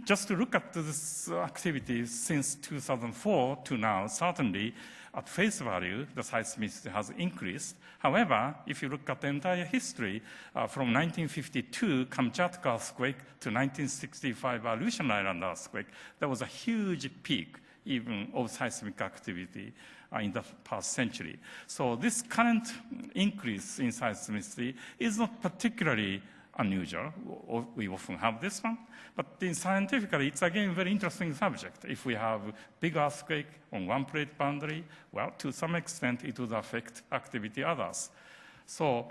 just to look at this activity since 2004 to now, certainly at face value, the seismicity has increased. However, if you look at the entire history, from 1952 Kamchatka earthquake to 1965 Aleutian Island earthquake, there was a huge peak even of seismic activity in the past century. So this current increase in seismicity is not particularly unusual. We often have this one. But scientifically, it's again a very interesting subject. If we have big earthquake on one plate boundary, well, to some extent, it would affect activity others. So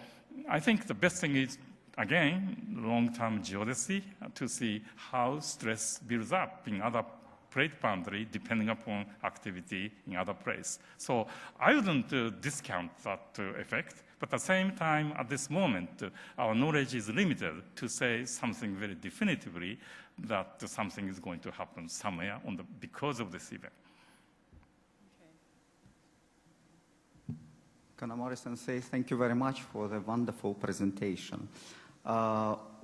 I think the best thing is, again, long-term geodesy to see how stress builds up in other plate boundary depending upon activity in other place. So I wouldn't discount that effect. But at the same time, at this moment, our knowledge is limited to say something very definitively that something is going to happen somewhere because of this event. Kanamori-sensei, thank you very much for the wonderful presentation.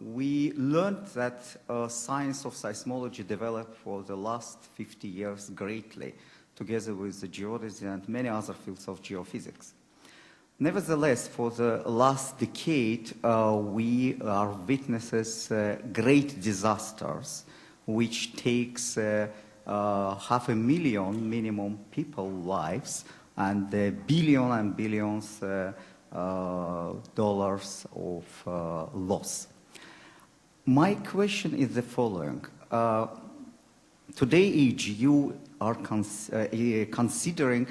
We learned that science of seismology developed for the last 50 years greatly, together with the geodesy and many other fields of geophysics. Nevertheless, for the last decade, we are witnesses great disasters, which takes 500,000 minimum people lives and billion and billions dollars of loss. My question is the following. Today, you are considering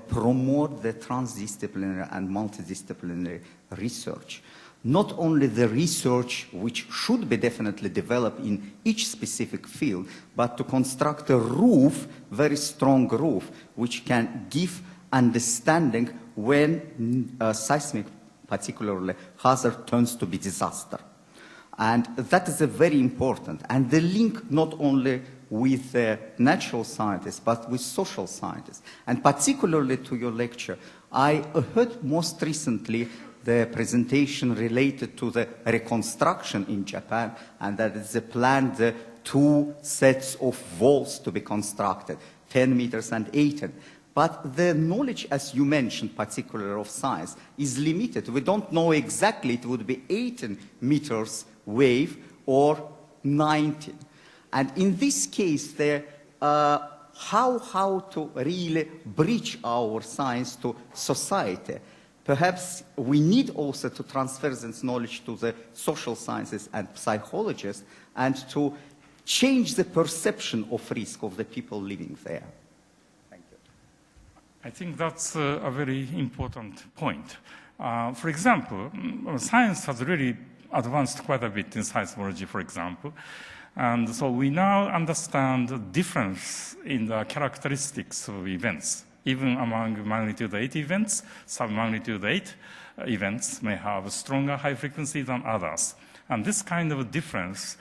promote the transdisciplinary and multidisciplinary research. Not only the research which should be definitely developed in each specific field, but to construct a roof, very strong roof, which can give understanding when seismic, particularly hazard, turns to be disaster. And that is very important. And the link not only with natural scientists, but with social scientists. And particularly to your lecture, I heard most recently the presentation related to the reconstruction in Japan, and that is the plan, the 2 sets of walls to be constructed, 10 meters and 18. But the knowledge, as you mentioned, particularly of science, is limited. We don't know exactly it would be 18 meters wave or 19. And in this case, how to really bridge our science to society. Perhaps we need also to transfer this knowledge to the social sciences and psychologists and to change the perception of risk of the people living there. Thank you. I think that's a very important point. For example, science has really advanced quite a bit in seismology, for example. And so we now understand the difference in the characteristics of events. Even among magnitude 8 events, sub-magnitude 8 events may have stronger high frequency than others. And this kind of difference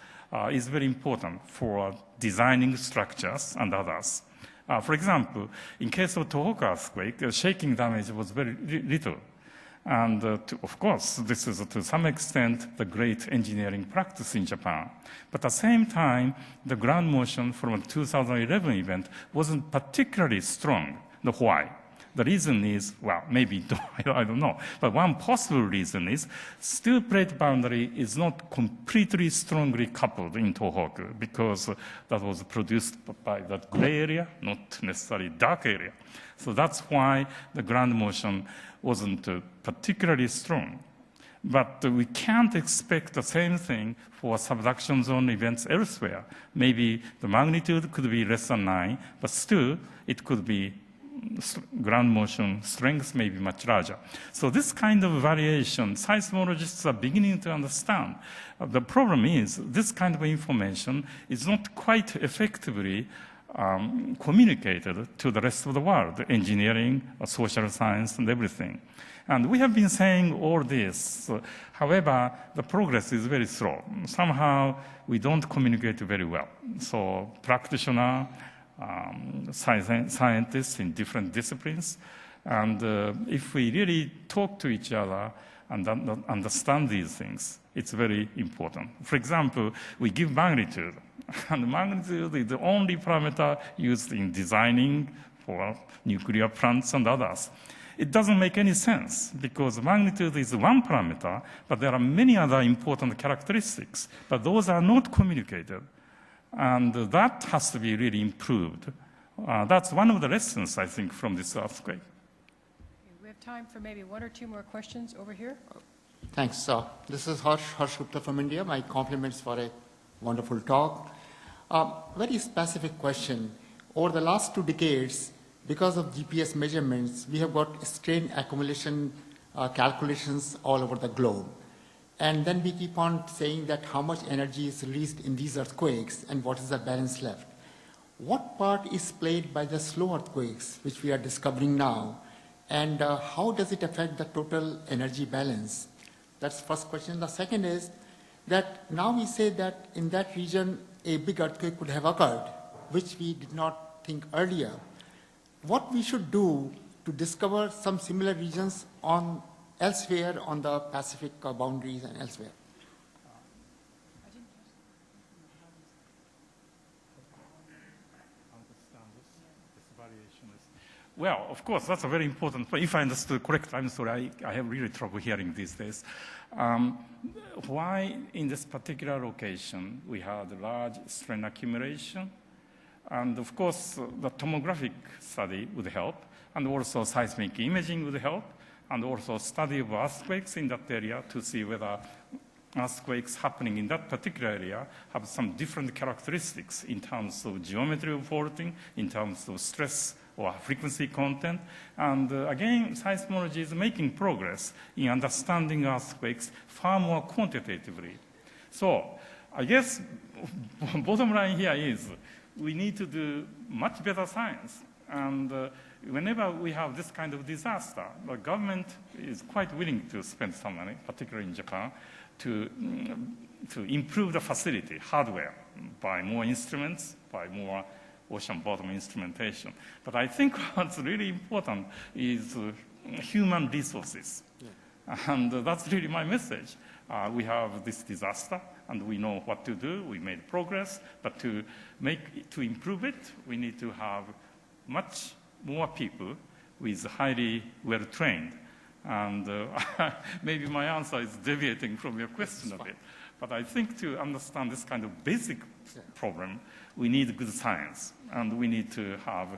is very important for designing structures and others. For example, in case of Tohoku earthquake, the shaking damage was very little. And of course, this is to some extent the great engineering practice in Japan. But at the same time, the ground motion from a 2011 event wasn't particularly strong. Why? The reason is, well, maybe, I don't know. But one possible reason is steel plate boundary is not completely strongly coupled in Tohoku because that was produced by that gray area, not necessarily dark area. So that's why the ground motion wasn't particularly strong. But we can't expect the same thing for subduction zone events elsewhere. Maybe the magnitude could be less than 9, but still it could be ground motion strength may be much larger. So this kind of variation, seismologists are beginning to understand. The problem is this kind of information is not quite effectively communicated to the rest of the world, engineering, social science, and everything. And we have been saying all this. However, the progress is very slow. Somehow, we don't communicate very well. So practitioner, scientists in different disciplines. And if we really talk to each other and understand these things, it's very important. For example, we give magnitude. And magnitude is the only parameter used in designing for nuclear plants and others. It doesn't make any sense because magnitude is one parameter, but there are many other important characteristics. But those are not communicated. And that has to be really improved. That's one of the lessons, I think, from this earthquake. We have time for maybe 1 or 2 more questions over here. Thanks. This is Harsh Gupta from India. My compliments for a wonderful talk. Very specific question. Over the last 2 decades, because of GPS measurements, we have got strain accumulation calculations all over the globe. And then we keep on saying that how much energy is released in these earthquakes and what is the balance left. What part is played by the slow earthquakes, which we are discovering now? And how does it affect the total energy balance? That's the first question. The second is that now we say that in that region, a big earthquake could have occurred, which we did not think earlier. What we should do to discover some similar regions elsewhere on the Pacific boundaries and elsewhere? Well, of course, that's a very important point. If I understood correctly, I'm sorry, I have really trouble hearing these days. Why in this particular location we had large strain accumulation? And of course, the tomographic study would help, and also seismic imaging would help, and also study of earthquakes in that area to see whether earthquakes happening in that particular area have some different characteristics in terms of geometry of faulting, in terms of stress or frequency content. And again, seismology is making progress in understanding earthquakes far more quantitatively. So I guess bottom line here is we need to do much better science. And whenever we have this kind of disaster, the government is quite willing to spend some money, particularly in Japan, to improve the facility, hardware, buy more instruments, buy more ocean bottom instrumentation. But I think what's really important is human resources. Yeah. And that's really my message. We have this disaster, and we know what to do. We made progress, but to improve it, we need to have much more people with highly well-trained. And maybe my answer is deviating from your question a bit. But I think to understand this kind of basic problem, we need good science, and we need to have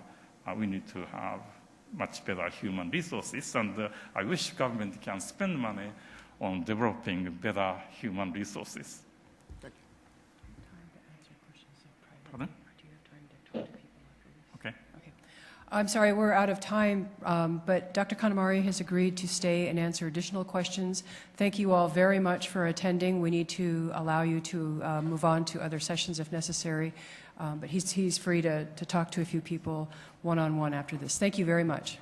much better human resources. And I wish government can spend money on developing better human resources. Thank you. Pardon? Okay. I'm sorry, we're out of time, but Dr. Kanamori has agreed to stay and answer additional questions. Thank you all very much for attending. We need to allow you to move on to other sessions if necessary, but he's free to talk to a few people one-on-one after this. Thank you very much.